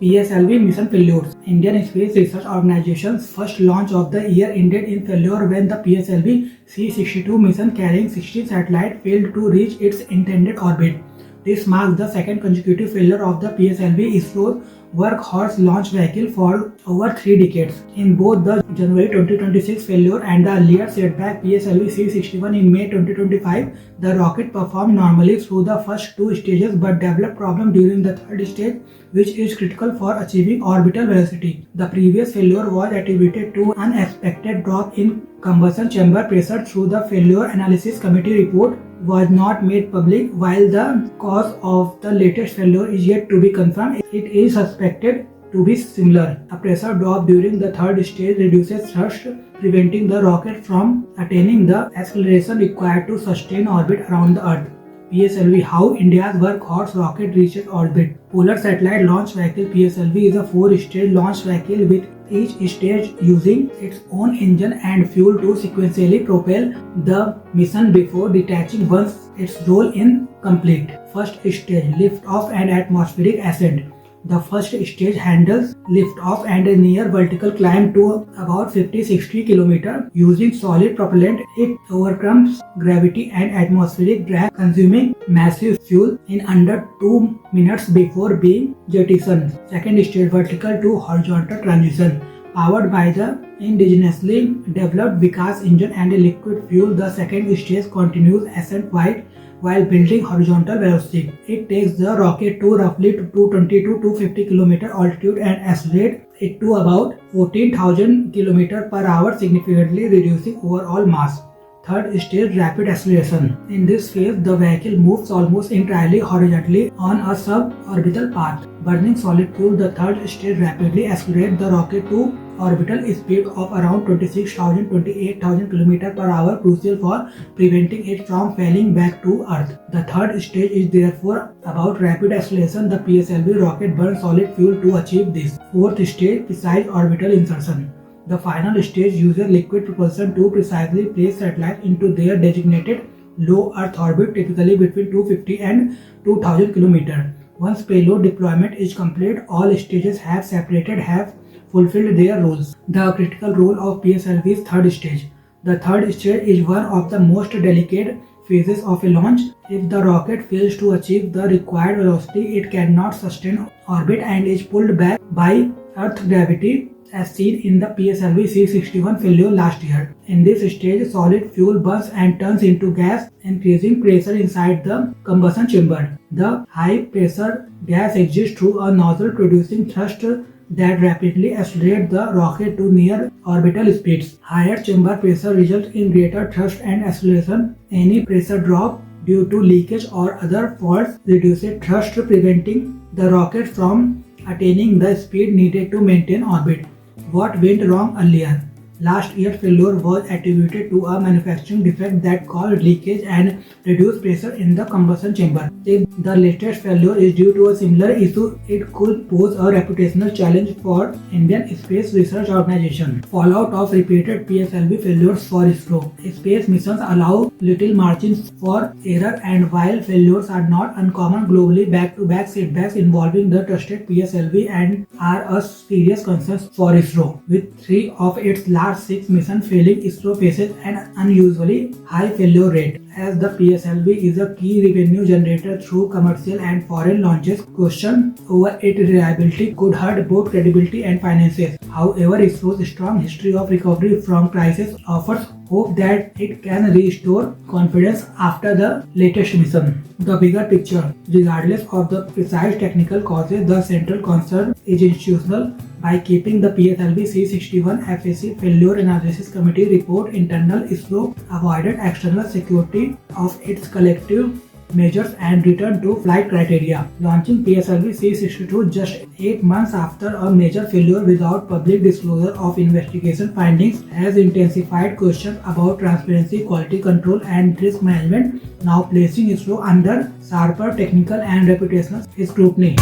PSLV mission failures. Indian Space Research Organization's first launch of the year ended in failure when the PSLV C-62 mission carrying 16 satellites failed to reach its intended orbit. This marks the second consecutive failure of the PSLV Isro'S workhorse launch vehicle for over 3 decades. In both the January 2026 failure and the earlier setback PSLV C-61 in May 2025, the rocket performed normally through the first 2 stages but developed problems during the third stage, which is critical for achieving orbital velocity. The previous failure was attributed to unexpected drop in combustion chamber pressure through the Failure Analysis Committee report was not made public. While the cause of the latest failure is yet to be confirmed, it is suspected to be similar. A pressure drop during the third stage reduces thrust, preventing the rocket from attaining the acceleration required to sustain orbit around the Earth. PSLV, how India's workhorse rocket reaches orbit. Polar Satellite Launch Vehicle PSLV is a 4-stage launch vehicle with each stage using its own engine and fuel to sequentially propel the mission before detaching once its role is complete. First stage, lift-off and atmospheric ascent. The first stage handles lift-off and a near vertical climb to about 50-60 km. Using solid propellant, it overcomes gravity and atmospheric drag, consuming massive fuel in under 2 minutes before being jettisoned. Second stage, vertical to horizontal transition. Powered by the indigenously developed Vikas engine and a liquid fuel, the second stage continues ascent while building horizontal velocity. It takes the rocket to roughly 220 to 250 km altitude and accelerates it to about 14,000 km per hour, significantly reducing overall mass. Third stage, rapid acceleration. In this phase, the vehicle moves almost entirely horizontally on a suborbital path. Burning solid fuel, the third stage rapidly accelerates the rocket to orbital speed of around 26,000-28,000 km per hour, crucial for preventing it from falling back to Earth. The third stage is therefore about rapid acceleration. The PSLV rocket burns solid fuel to achieve this. Fourth stage, precise orbital insertion. The final stage uses liquid propulsion to precisely place satellites into their designated low Earth orbit, typically between 250 and 2000 km. Once payload deployment is complete, all stages have fulfilled their roles. The critical role of PSLV's third stage. The third stage is one of the most delicate phases of a launch. If the rocket fails to achieve the required velocity, it cannot sustain orbit and is pulled back by Earth gravity, as seen in the PSLV C-61 failure last year. In this stage, solid fuel burns and turns into gas, increasing pressure inside the combustion chamber. The high-pressure gas exits through a nozzle, producing thrust that rapidly accelerates the rocket to near orbital speeds. Higher chamber pressure results in greater thrust and acceleration. Any pressure drop due to leakage or other faults reduces thrust, preventing the rocket from attaining the speed needed to maintain orbit. What went wrong earlier? Last year's failure was attributed to a manufacturing defect that caused leakage and reduced pressure in the combustion chamber. If the latest failure is due to a similar issue, it could pose a reputational challenge for Indian Space Research Organization. Fallout of repeated PSLV failures for ISRO. Space missions allow little margins for error, and while failures are not uncommon globally, back-to-back setbacks involving the trusted PSLV and are a serious concern for ISRO. With 3 of its last 6 missions failing, ISRO faces an unusually high failure rate. As the PSLV is a key revenue generator through commercial and foreign launches, question over its reliability could hurt both credibility and finances. However, ISRO's strong history of recovery from crisis offers hope that it can restore confidence after the latest mission. The bigger picture. Regardless of the precise technical causes, the central concern is institutional. By keeping the PSLV C-61 FAC Failure Analysis Committee report internal, ISRO avoided external security of its collective measures and returned to flight criteria. Launching PSLV C-62 just 8 months after a major failure without public disclosure of investigation findings has intensified questions about transparency, quality control and risk management, now placing ISRO under sharper technical and reputational scrutiny.